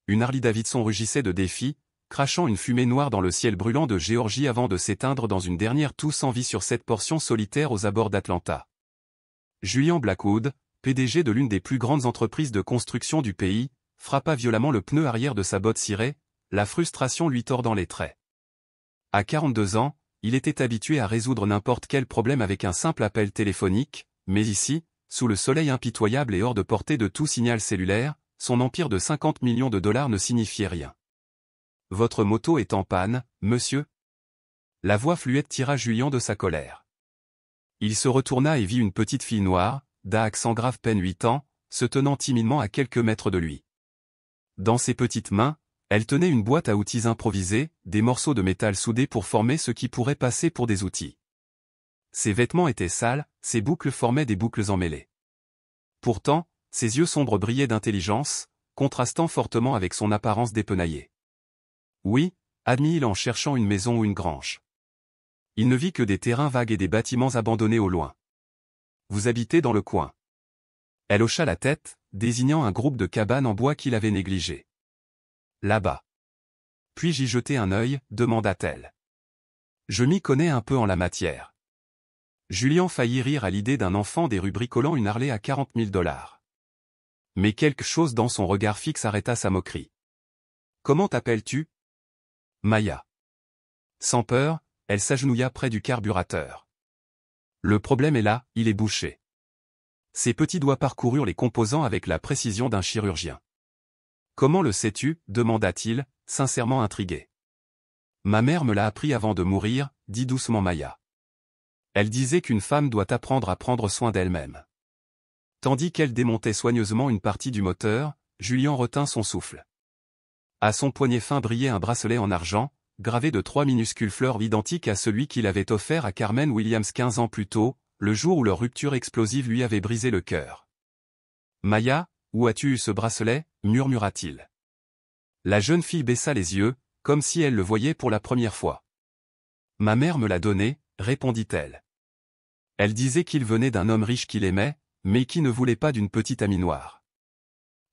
une Harley-Davidson rugissait de défi, crachant une fumée noire dans le ciel brûlant de Géorgie avant de s'éteindre dans une dernière toux sans vie sur cette portion solitaire aux abords d'Atlanta. Julian Blackwood, PDG de l'une des plus grandes entreprises de construction du pays, frappa violemment le pneu arrière de sa botte cirée, la frustration lui tordant les traits. À 42 ans, il était habitué à résoudre n'importe quel problème avec un simple appel téléphonique, mais ici, sous le soleil impitoyable et hors de portée de tout signal cellulaire, son empire de 50 millions de dollars ne signifiait rien. « Votre moto est en panne, monsieur ?» La voix fluette tira Julian de sa colère. Il se retourna et vit une petite fille noire, d'accent grave peine 8 ans, se tenant timidement à quelques mètres de lui. Dans ses petites mains, elle tenait une boîte à outils improvisée, des morceaux de métal soudés pour former ce qui pourrait passer pour des outils. Ses vêtements étaient sales, ses boucles formaient des boucles emmêlées. Pourtant, ses yeux sombres brillaient d'intelligence, contrastant fortement avec son apparence dépenaillée. Oui, admit-il en cherchant une maison ou une grange. Il ne vit que des terrains vagues et des bâtiments abandonnés au loin. Vous habitez dans le coin. Elle hocha la tête, désignant un groupe de cabanes en bois qu'il avait négligé. Là-bas. Puis-je y jeter un œil, demanda-t-elle. Je m'y connais un peu en la matière. Julian faillit rire à l'idée d'un enfant des rues bricolant une Harley à 40 000 $. Mais quelque chose dans son regard fixe arrêta sa moquerie. Comment t'appelles-tu? Maya. Sans peur, elle s'agenouilla près du carburateur. Le problème est là, il est bouché. Ses petits doigts parcoururent les composants avec la précision d'un chirurgien. Comment le sais-tu? Demanda-t-il, sincèrement intrigué. Ma mère me l'a appris avant de mourir, dit doucement Maya. Elle disait qu'une femme doit apprendre à prendre soin d'elle-même. Tandis qu'elle démontait soigneusement une partie du moteur, Julian retint son souffle. À son poignet fin brillait un bracelet en argent, gravé de 3 minuscules fleurs identiques à celui qu'il avait offert à Carmen Williams 15 ans plus tôt, le jour où leur rupture explosive lui avait brisé le cœur. Maya, où as-tu eu ce bracelet? Murmura-t-il. La jeune fille baissa les yeux, comme si elle le voyait pour la première fois. Ma mère me l'a donné, répondit-elle. Elle disait qu'il venait d'un homme riche qu'il aimait, mais qui ne voulait pas d'une petite amie noire.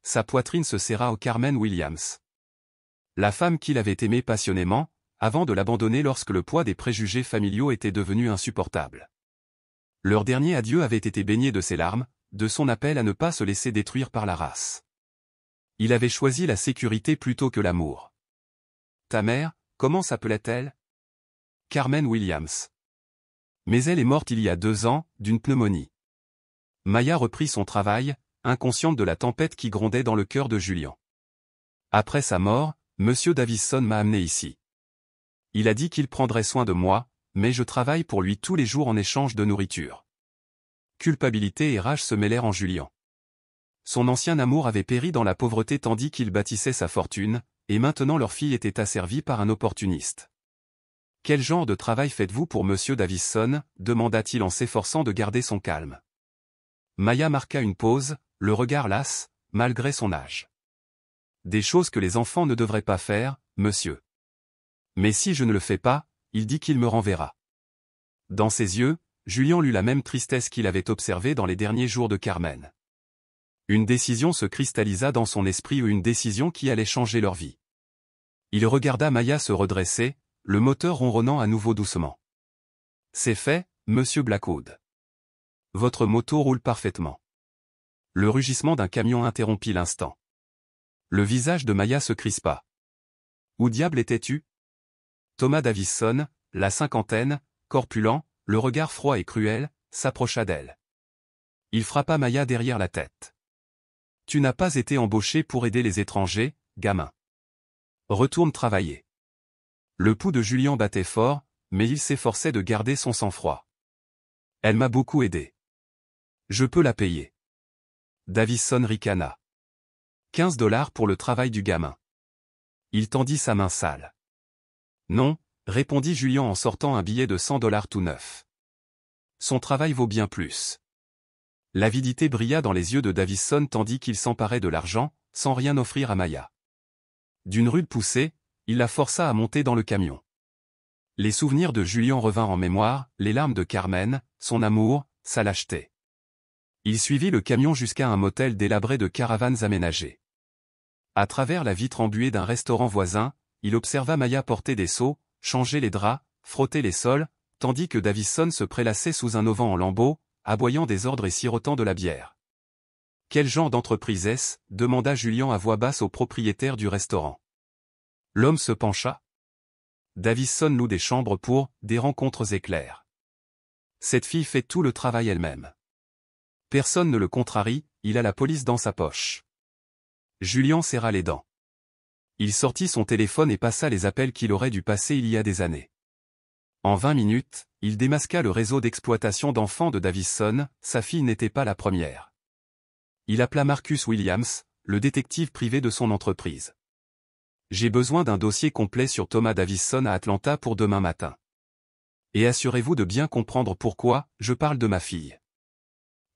Sa poitrine se serra au Carmen Williams. La femme qu'il avait aimée passionnément, avant de l'abandonner lorsque le poids des préjugés familiaux était devenu insupportable. Leur dernier adieu avait été baigné de ses larmes, de son appel à ne pas se laisser détruire par la race. Il avait choisi la sécurité plutôt que l'amour. Ta mère, comment s'appelait-elle? Carmen Williams. Mais elle est morte il y a 2 ans, d'une pneumonie. Maya reprit son travail, inconsciente de la tempête qui grondait dans le cœur de Julian. Après sa mort, Monsieur Davison m'a amené ici. Il a dit qu'il prendrait soin de moi, mais je travaille pour lui tous les jours en échange de nourriture. Culpabilité et rage se mêlèrent en Julian. Son ancien amour avait péri dans la pauvreté tandis qu'il bâtissait sa fortune, et maintenant leur fille était asservie par un opportuniste. « Quel genre de travail faites-vous pour Monsieur Davison ?» demanda-t-il en s'efforçant de garder son calme. Maya marqua une pause, le regard las, malgré son âge. « Des choses que les enfants ne devraient pas faire, monsieur. Mais si je ne le fais pas, il dit qu'il me renverra. » Dans ses yeux, Julian lut la même tristesse qu'il avait observée dans les derniers jours de Carmen. Une décision se cristallisa dans son esprit ou une décision qui allait changer leur vie. Il regarda Maya se redresser, le moteur ronronnant à nouveau doucement. « C'est fait, monsieur Blackwood. Votre moto roule parfaitement. » Le rugissement d'un camion interrompit l'instant. Le visage de Maya se crispa. « Où diable étais-tu? » Thomas Davison, la cinquantaine, corpulent, le regard froid et cruel, s'approcha d'elle. Il frappa Maya derrière la tête. « Tu n'as pas été embauché pour aider les étrangers, gamin. Retourne travailler. » Le pouls de Julian battait fort, mais il s'efforçait de garder son sang-froid. « Elle m'a beaucoup aidé. Je peux la payer. » Davison ricana. 15 $ pour le travail du gamin. Il tendit sa main sale. « Non, » répondit Julian en sortant un billet de 100 $ tout neuf. Son travail vaut bien plus. L'avidité brilla dans les yeux de Davison tandis qu'il s'emparait de l'argent, sans rien offrir à Maya. D'une rude poussée, il la força à monter dans le camion. Les souvenirs de Julian revinrent en mémoire, les larmes de Carmen, son amour, sa lâcheté. Il suivit le camion jusqu'à un motel délabré de caravanes aménagées. À travers la vitre embuée d'un restaurant voisin, il observa Maya porter des seaux, changer les draps, frotter les sols, tandis que Davison se prélassait sous un auvent en lambeaux, aboyant des ordres et sirotant de la bière. « Quel genre d'entreprise est-ce » demanda Julian à voix basse au propriétaire du restaurant. L'homme se pencha. Davison loue des chambres pour des rencontres éclairs. Cette fille fait tout le travail elle-même. Personne ne le contrarie, il a la police dans sa poche. Julian serra les dents. Il sortit son téléphone et passa les appels qu'il aurait dû passer il y a des années. En 20 minutes, il démasqua le réseau d'exploitation d'enfants de Davison, sa fille n'était pas la première. Il appela Marcus Williams, le détective privé de son entreprise. « J'ai besoin d'un dossier complet sur Thomas Davison à Atlanta pour demain matin. Et assurez-vous de bien comprendre pourquoi je parle de ma fille. »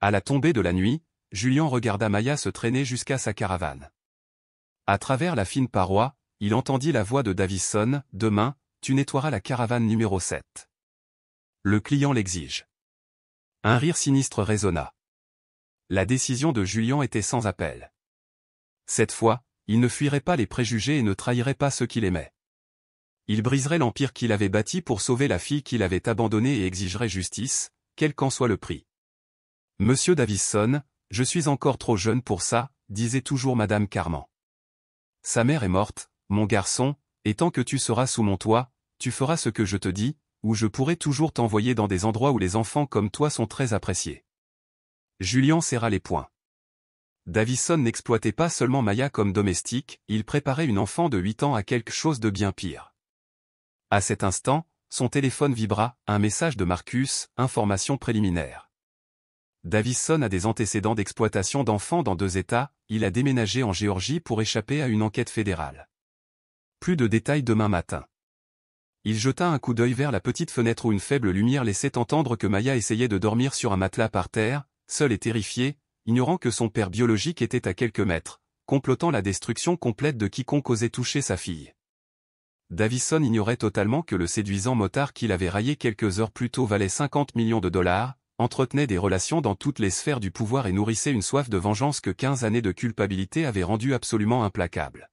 À la tombée de la nuit, Julian regarda Maya se traîner jusqu'à sa caravane. À travers la fine paroi, il entendit la voix de Davison, « Demain, tu nettoieras la caravane numéro 7. Le client l'exige. » Un rire sinistre résonna. La décision de Julian était sans appel. Cette fois, il ne fuirait pas les préjugés et ne trahirait pas ceux qu'il aimait. Il briserait l'empire qu'il avait bâti pour sauver la fille qu'il avait abandonnée et exigerait justice, quel qu'en soit le prix. « Monsieur Davison, je suis encore trop jeune pour ça, » disait toujours Madame Carman. « Sa mère est morte, mon garçon, et tant que tu seras sous mon toit, tu feras ce que je te dis, ou je pourrai toujours t'envoyer dans des endroits où les enfants comme toi sont très appréciés. » Julian serra les poings. Davison n'exploitait pas seulement Maya comme domestique, il préparait une enfant de 8 ans à quelque chose de bien pire. À cet instant, son téléphone vibra, un message de Marcus, information préliminaire. Davison a des antécédents d'exploitation d'enfants dans 2 États, il a déménagé en Géorgie pour échapper à une enquête fédérale. Plus de détails demain matin. Il jeta un coup d'œil vers la petite fenêtre où une faible lumière laissait entendre que Maya essayait de dormir sur un matelas par terre, seule et terrifiée, ignorant que son père biologique était à quelques mètres, complotant la destruction complète de quiconque osait toucher sa fille. Davison ignorait totalement que le séduisant motard qu'il avait raillé quelques heures plus tôt valait 50 millions de dollars, entretenait des relations dans toutes les sphères du pouvoir et nourrissait une soif de vengeance que 15 années de culpabilité avaient rendu absolument implacable.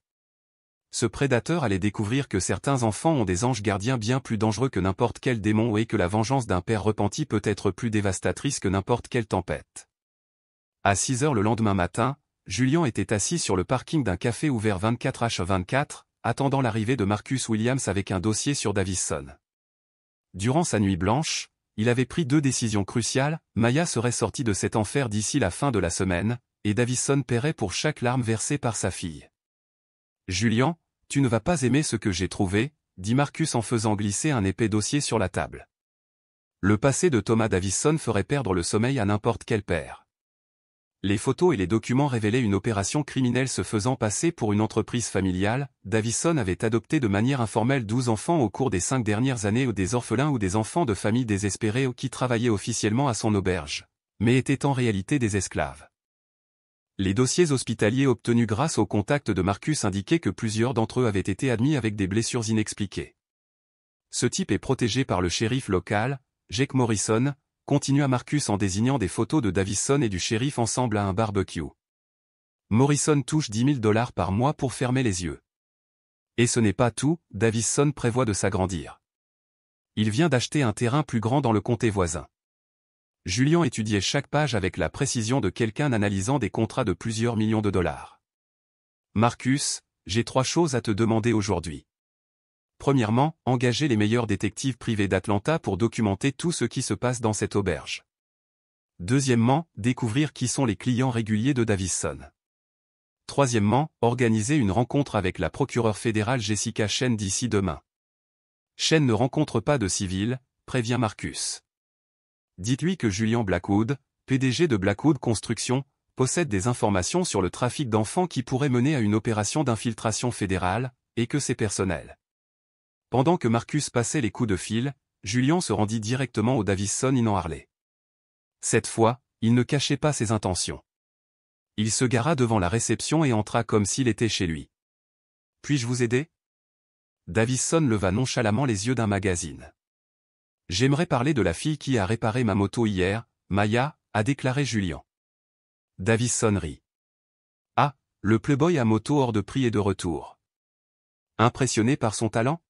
Ce prédateur allait découvrir que certains enfants ont des anges gardiens bien plus dangereux que n'importe quel démon et que la vengeance d'un père repenti peut être plus dévastatrice que n'importe quelle tempête. À 6 heures le lendemain matin, Julian était assis sur le parking d'un café ouvert 24h24, attendant l'arrivée de Marcus Williams avec un dossier sur Davison. Durant sa nuit blanche, il avait pris 2 décisions cruciales, Maya serait sortie de cet enfer d'ici la fin de la semaine, et Davison paierait pour chaque larme versée par sa fille. « Julian, tu ne vas pas aimer ce que j'ai trouvé, » dit Marcus en faisant glisser un épais dossier sur la table. Le passé de Thomas Davison ferait perdre le sommeil à n'importe quel père. Les photos et les documents révélaient une opération criminelle se faisant passer pour une entreprise familiale. Davison avait adopté de manière informelle 12 enfants au cours des 5 dernières années, ou des orphelins ou des enfants de familles désespérées ou qui travaillaient officiellement à son auberge, mais étaient en réalité des esclaves. Les dossiers hospitaliers obtenus grâce au contact de Marcus indiquaient que plusieurs d'entre eux avaient été admis avec des blessures inexpliquées. Ce type est protégé par le shérif local, Jake Morrison, continua Marcus en désignant des photos de Davison et du shérif ensemble à un barbecue. Morrison touche 10 000 $ par mois pour fermer les yeux. Et ce n'est pas tout, Davison prévoit de s'agrandir. Il vient d'acheter un terrain plus grand dans le comté voisin. Julian étudiait chaque page avec la précision de quelqu'un analysant des contrats de plusieurs millions de dollars. Marcus, j'ai 3 choses à te demander aujourd'hui. Premièrement, engager les meilleurs détectives privés d'Atlanta pour documenter tout ce qui se passe dans cette auberge. Deuxièmement, découvrir qui sont les clients réguliers de Davison. Troisièmement, organiser une rencontre avec la procureure fédérale Jessica Shen d'ici demain. Shen ne rencontre pas de civils, prévient Marcus. Dites-lui que Julian Blackwood, PDG de Blackwood Construction, possède des informations sur le trafic d'enfants qui pourrait mener à une opération d'infiltration fédérale, et que c'est personnel. Pendant que Marcus passait les coups de fil, Julian se rendit directement au Davison Inn en Harley. Cette fois, il ne cachait pas ses intentions. Il se gara devant la réception et entra comme s'il était chez lui. « Puis-je vous aider ?» Davison leva nonchalamment les yeux d'un magazine. « J'aimerais parler de la fille qui a réparé ma moto hier, Maya, » a déclaré Julian. Davison rit. « Ah, le playboy à moto hors de prix est de retour. Impressionné par son talent?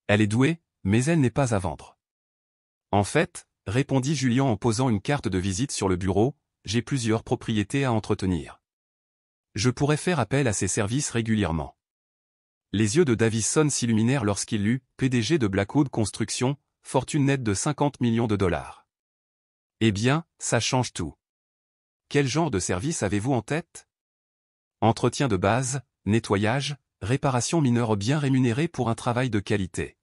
Elle est douée, mais elle n'est pas à vendre. En fait, répondit Julien en posant une carte de visite sur le bureau, j'ai plusieurs propriétés à entretenir. Je pourrais faire appel à ses services régulièrement. Les yeux de Davison s'illuminèrent lorsqu'il lut « PDG de Blackwood Construction, fortune nette de 50 millions de dollars. » Eh bien, ça change tout. Quel genre de service avez-vous en tête? Entretien de base, nettoyage, réparation mineure bien rémunérée pour un travail de qualité.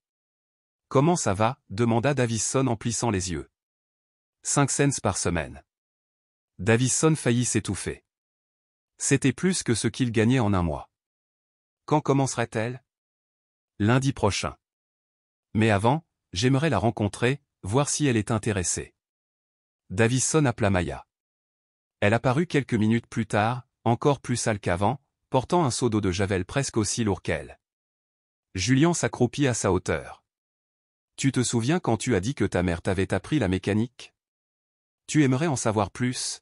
Comment ça va? Demanda Davison en plissant les yeux. 5 cents par semaine. Davison faillit s'étouffer. C'était plus que ce qu'il gagnait en un mois. Quand commencerait-elle? Lundi prochain. Mais avant, j'aimerais la rencontrer, voir si elle est intéressée. Davison appela Maya. Elle apparut quelques minutes plus tard, encore plus sale qu'avant, portant un seau d'eau de javel presque aussi lourd qu'elle. Julien s'accroupit à sa hauteur. Tu te souviens quand tu as dit que ta mère t'avait appris la mécanique? Tu aimerais en savoir plus?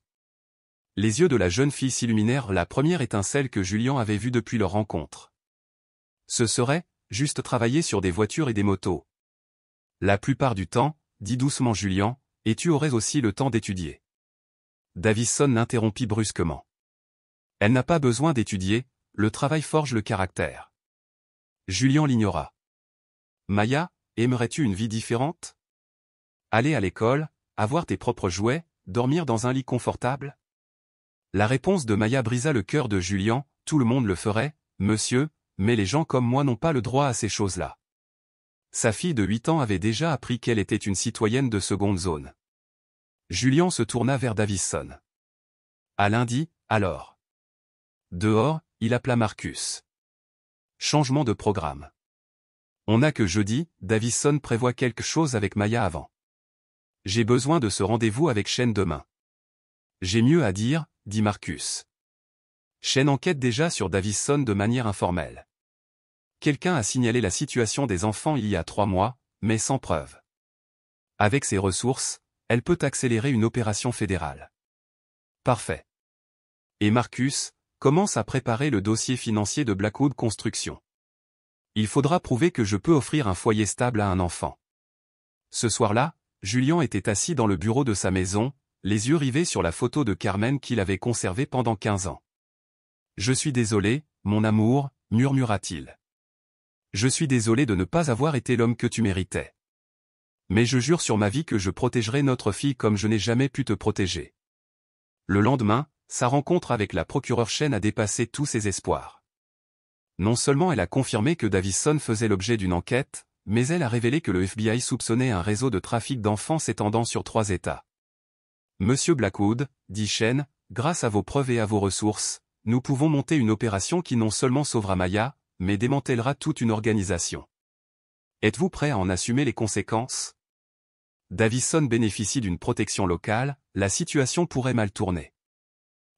Les yeux de la jeune fille s'illuminèrent, la première étincelle que Julien avait vue depuis leur rencontre. Ce serait, juste travailler sur des voitures et des motos. La plupart du temps, dit doucement Julien, et tu aurais aussi le temps d'étudier. Davison l'interrompit brusquement. Elle n'a pas besoin d'étudier, le travail forge le caractère. Julien l'ignora. Maya, aimerais-tu une vie différente? Aller à l'école, avoir tes propres jouets, dormir dans un lit confortable? La réponse de Maya brisa le cœur de Julien, tout le monde le ferait, monsieur, mais les gens comme moi n'ont pas le droit à ces choses-là. Sa fille de 8 ans avait déjà appris qu'elle était une citoyenne de seconde zone. Julien se tourna vers Davison. À lundi, alors. Dehors, il appela Marcus. Changement de programme. On n'a que jeudi, Davison prévoit quelque chose avec Maya avant. J'ai besoin de ce rendez-vous avec Shane demain. J'ai mieux à dire, dit Marcus. Shane enquête déjà sur Davison de manière informelle. Quelqu'un a signalé la situation des enfants il y a 3 mois, mais sans preuve. Avec ses ressources, elle peut accélérer une opération fédérale. Parfait. Et Marcus commence à préparer le dossier financier de Blackwood Construction. Il faudra prouver que je peux offrir un foyer stable à un enfant. Ce soir-là, Julien était assis dans le bureau de sa maison, les yeux rivés sur la photo de Carmen qu'il avait conservée pendant 15 ans. « Je suis désolé, mon amour, murmura-t-il. Je suis désolé de ne pas avoir été l'homme que tu méritais. Mais je jure sur ma vie que je protégerai notre fille comme je n'ai jamais pu te protéger. » Le lendemain, sa rencontre avec la procureure Shane a dépassé tous ses espoirs. Non seulement elle a confirmé que Davison faisait l'objet d'une enquête, mais elle a révélé que le FBI soupçonnait un réseau de trafic d'enfants s'étendant sur 3 États. Monsieur Blackwood, dit Shane, grâce à vos preuves et à vos ressources, nous pouvons monter une opération qui non seulement sauvera Maya, mais démantèlera toute une organisation. Êtes-vous prêt à en assumer les conséquences? Davison bénéficie d'une protection locale, la situation pourrait mal tourner.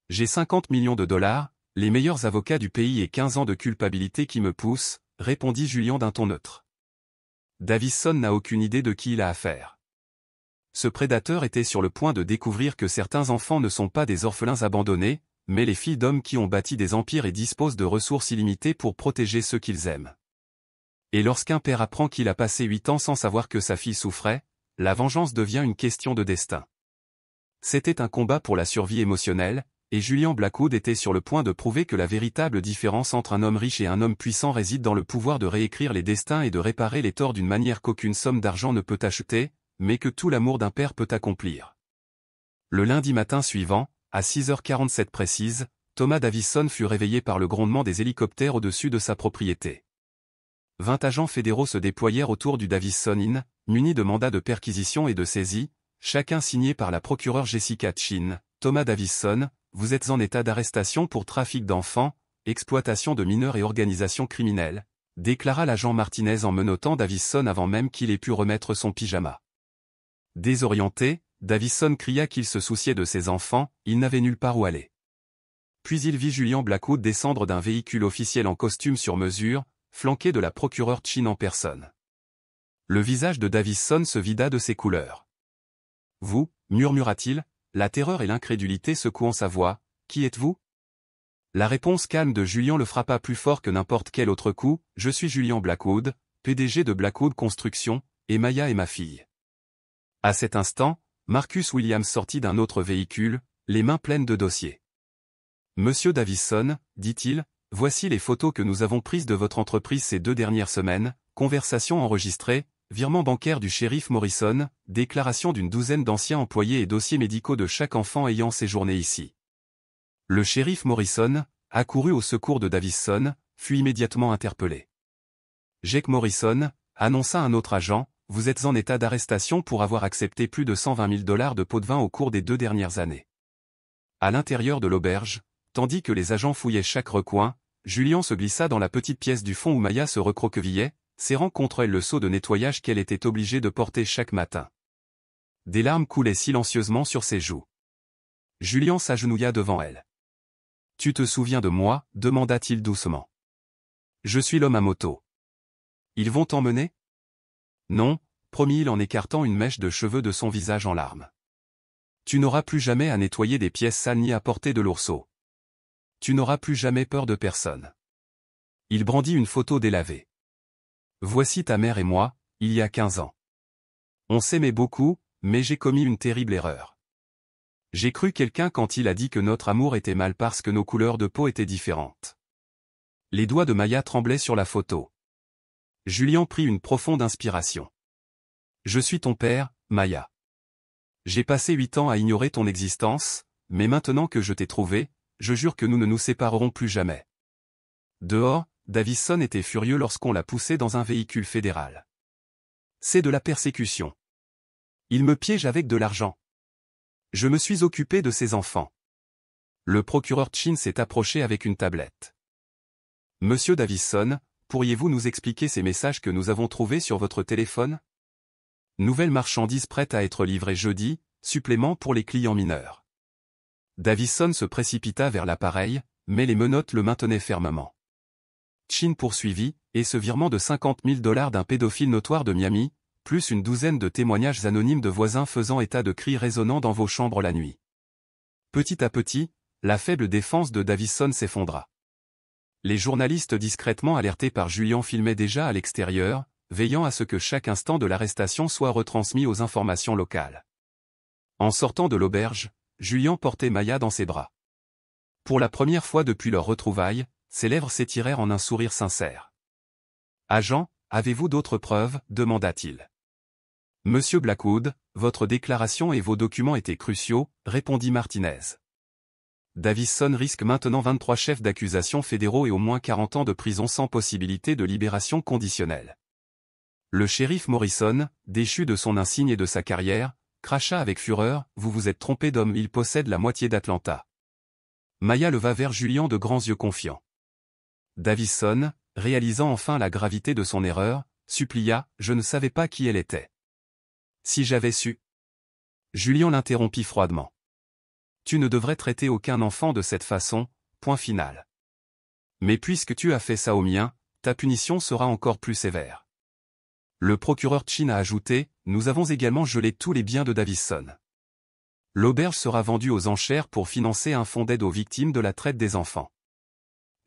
J'ai 50 millions de dollars, les meilleurs avocats du pays et 15 ans de culpabilité qui me poussent, répondit Julien d'un ton neutre. Davison n'a aucune idée de qui il a affaire. Ce prédateur était sur le point de découvrir que certains enfants ne sont pas des orphelins abandonnés, mais les filles d'hommes qui ont bâti des empires et disposent de ressources illimitées pour protéger ceux qu'ils aiment. Et lorsqu'un père apprend qu'il a passé 8 ans sans savoir que sa fille souffrait, la vengeance devient une question de destin. C'était un combat pour la survie émotionnelle, et Julien Blackwood était sur le point de prouver que la véritable différence entre un homme riche et un homme puissant réside dans le pouvoir de réécrire les destins et de réparer les torts d'une manière qu'aucune somme d'argent ne peut acheter, mais que tout l'amour d'un père peut accomplir. Le lundi matin suivant, à 6h47 précise, Thomas Davison fut réveillé par le grondement des hélicoptères au-dessus de sa propriété. 20 agents fédéraux se déployèrent autour du Davison Inn, munis de mandats de perquisition et de saisie, chacun signé par la procureure Jessica Chin. Thomas Davison, vous êtes en état d'arrestation pour trafic d'enfants, exploitation de mineurs et organisation criminelle, déclara l'agent Martinez en menottant Davison avant même qu'il ait pu remettre son pyjama. Désorienté, Davison cria qu'il se souciait de ses enfants, il n'avait nulle part où aller. Puis il vit Julien Blackwood descendre d'un véhicule officiel en costume sur mesure, flanqué de la procureure Chin en personne. Le visage de Davison se vida de ses couleurs. « Vous, murmura-t-il, la terreur et l'incrédulité secouant sa voix, qui êtes-vous ? La réponse calme de Julien le frappa plus fort que n'importe quel autre coup. « Je suis Julien Blackwood, PDG de Blackwood Construction, et Maya est ma fille. » À cet instant, Marcus Williams sortit d'un autre véhicule, les mains pleines de dossiers. « Monsieur Davison, dit-il, voici les photos que nous avons prises de votre entreprise ces 2 dernières semaines, conversation enregistrée, virement bancaire du shérif Morrison, déclaration d'une douzaine d'anciens employés et dossiers médicaux de chaque enfant ayant séjourné ici. » Le shérif Morrison, accouru au secours de Davison, fut immédiatement interpellé. Jake Morrison, annonça un autre agent, « Vous êtes en état d'arrestation pour avoir accepté plus de 120 000 $ de pots de vin au cours des 2 dernières années. » À l'intérieur de l'auberge, tandis que les agents fouillaient chaque recoin, Julien se glissa dans la petite pièce du fond où Maya se recroquevillait, serrant contre elle le seau de nettoyage qu'elle était obligée de porter chaque matin. Des larmes coulaient silencieusement sur ses joues. Julien s'agenouilla devant elle. « Tu te souviens de moi » demanda-t-il doucement. « Je suis l'homme à moto. »« Ils vont t'emmener » ?»« Non, » promit-il en écartant une mèche de cheveux de son visage en larmes. « Tu n'auras plus jamais à nettoyer des pièces sales ni à porter de l'ourceau. Tu n'auras plus jamais peur de personne. » Il brandit une photo délavée. « Voici ta mère et moi, il y a 15 ans. On s'aimait beaucoup, mais j'ai commis une terrible erreur. J'ai cru quelqu'un quand il a dit que notre amour était mal parce que nos couleurs de peau étaient différentes. » Les doigts de Maya tremblaient sur la photo. Julien prit une profonde inspiration. « Je suis ton père, Maya. J'ai passé 8 ans à ignorer ton existence, mais maintenant que je t'ai trouvé, je jure que nous ne nous séparerons plus jamais. » Dehors, Davison était furieux lorsqu'on l'a poussé dans un véhicule fédéral. « C'est de la persécution. Il me piège avec de l'argent. Je me suis occupé de ses enfants. » Le procureur Chin s'est approché avec une tablette. « Monsieur Davison, pourriez-vous nous expliquer ces messages que nous avons trouvés sur votre téléphone ? Nouvelle marchandise prête à être livrée jeudi, supplément pour les clients mineurs. » Davison se précipita vers l'appareil, mais les menottes le maintenaient fermement. Chin poursuivit, et ce virement de 50 000 $ d'un pédophile notoire de Miami, plus une douzaine de témoignages anonymes de voisins faisant état de cris résonnant dans vos chambres la nuit. Petit à petit, la faible défense de Davison s'effondra. Les journalistes discrètement alertés par Julien filmaient déjà à l'extérieur, veillant à ce que chaque instant de l'arrestation soit retransmis aux informations locales. En sortant de l'auberge, Julien portait Maya dans ses bras. Pour la première fois depuis leur retrouvaille, ses lèvres s'étirèrent en un sourire sincère. « Agent, avez-vous d'autres preuves » demanda-t-il. « Monsieur Blackwood, votre déclaration et vos documents étaient cruciaux » répondit Martinez. Davison risque maintenant 23 chefs d'accusation fédéraux et au moins 40 ans de prison sans possibilité de libération conditionnelle. Le shérif Morrison, déchu de son insigne et de sa carrière, cracha avec fureur, « Vous vous êtes trompé d'homme, il possède la moitié d'Atlanta. » Maya leva vers Julien de grands yeux confiants. Davison, réalisant enfin la gravité de son erreur, supplia, « Je ne savais pas qui elle était. Si j'avais su. » Julien l'interrompit froidement. « Tu ne devrais traiter aucun enfant de cette façon, point final. Mais puisque tu as fait ça au mien, ta punition sera encore plus sévère. » Le procureur Chin a ajouté, « Nous avons également gelé tous les biens de Davison. L'auberge sera vendue aux enchères pour financer un fonds d'aide aux victimes de la traite des enfants. »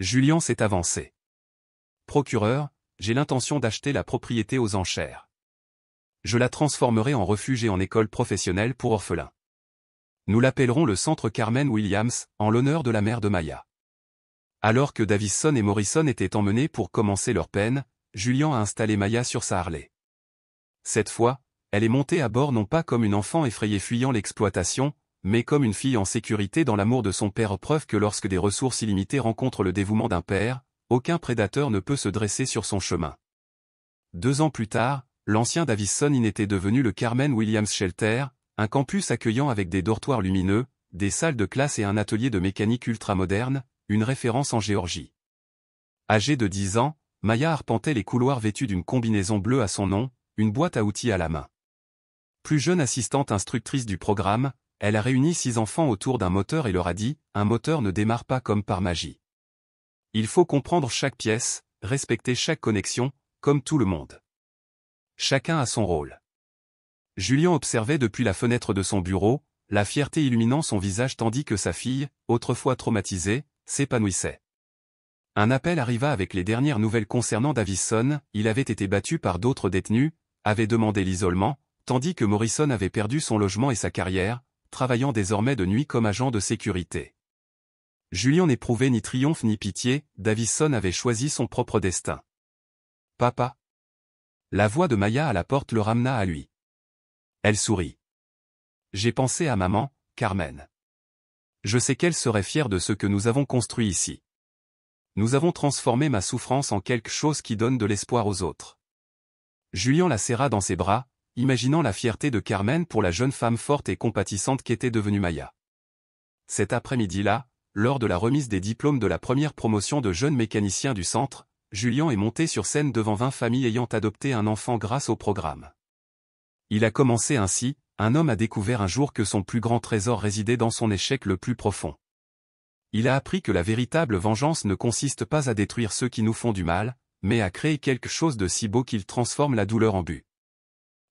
Julien s'est avancé. « Procureur, j'ai l'intention d'acheter la propriété aux enchères. Je la transformerai en refuge et en école professionnelle pour orphelins. Nous l'appellerons le Centre Carmen Williams, en l'honneur de la mère de Maya. » Alors que Davison et Morrison étaient emmenés pour commencer leur peine, Julien a installé Maya sur sa Harley. Cette fois, elle est montée à bord non pas comme une enfant effrayée fuyant l'exploitation, mais comme une fille en sécurité dans l'amour de son père, preuve que lorsque des ressources illimitées rencontrent le dévouement d'un père, aucun prédateur ne peut se dresser sur son chemin. 2 ans plus tard, l'ancien Davison Inn était devenu le Carmen Williams Shelter, un campus accueillant avec des dortoirs lumineux, des salles de classe et un atelier de mécanique ultramoderne, une référence en Géorgie. Âgée de 10 ans, Maya arpentait les couloirs vêtue d'une combinaison bleue à son nom, une boîte à outils à la main. Plus jeune assistante instructrice du programme, elle a réuni 6 enfants autour d'un moteur et leur a dit, un moteur ne démarre pas comme par magie. Il faut comprendre chaque pièce, respecter chaque connexion, comme tout le monde. Chacun a son rôle. Julien observait depuis la fenêtre de son bureau, la fierté illuminant son visage tandis que sa fille, autrefois traumatisée, s'épanouissait. Un appel arriva avec les dernières nouvelles concernant Davison, il avait été battu par d'autres détenus, avait demandé l'isolement, tandis que Morrison avait perdu son logement et sa carrière, travaillant désormais de nuit comme agent de sécurité. Julian n'éprouvait ni triomphe ni pitié, Davison avait choisi son propre destin. « Papa ?» La voix de Maya à la porte le ramena à lui. Elle sourit. « J'ai pensé à maman, Carmen. Je sais qu'elle serait fière de ce que nous avons construit ici. Nous avons transformé ma souffrance en quelque chose qui donne de l'espoir aux autres. » Julian la serra dans ses bras, imaginant la fierté de Carmen pour la jeune femme forte et compatissante qu'était devenue Maya. Cet après-midi-là, lors de la remise des diplômes de la première promotion de jeunes mécaniciens du centre, Julian est monté sur scène devant 20 familles ayant adopté un enfant grâce au programme. Il a commencé ainsi, un homme a découvert un jour que son plus grand trésor résidait dans son échec le plus profond. Il a appris que la véritable vengeance ne consiste pas à détruire ceux qui nous font du mal, mais à créer quelque chose de si beau qu'il transforme la douleur en but.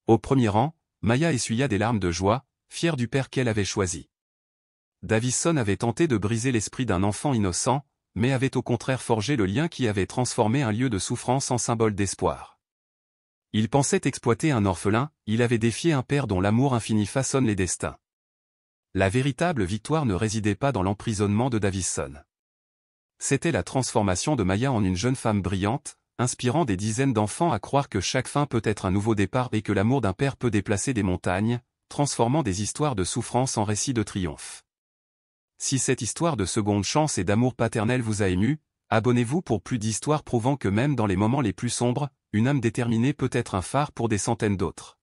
Au premier rang, Maya essuya des larmes de joie, fière du père qu'elle avait choisi. Davison avait tenté de briser l'esprit d'un enfant innocent, mais avait au contraire forgé le lien qui avait transformé un lieu de souffrance en symbole d'espoir. Il pensait exploiter un orphelin, il avait défié un père dont l'amour infini façonne les destins. La véritable victoire ne résidait pas dans l'emprisonnement de Davison. C'était la transformation de Maya en une jeune femme brillante, inspirant des dizaines d'enfants à croire que chaque fin peut être un nouveau départ et que l'amour d'un père peut déplacer des montagnes, transformant des histoires de souffrance en récits de triomphe. Si cette histoire de seconde chance et d'amour paternel vous a ému, abonnez-vous pour plus d'histoires prouvant que même dans les moments les plus sombres, une âme déterminée peut être un phare pour des centaines d'autres.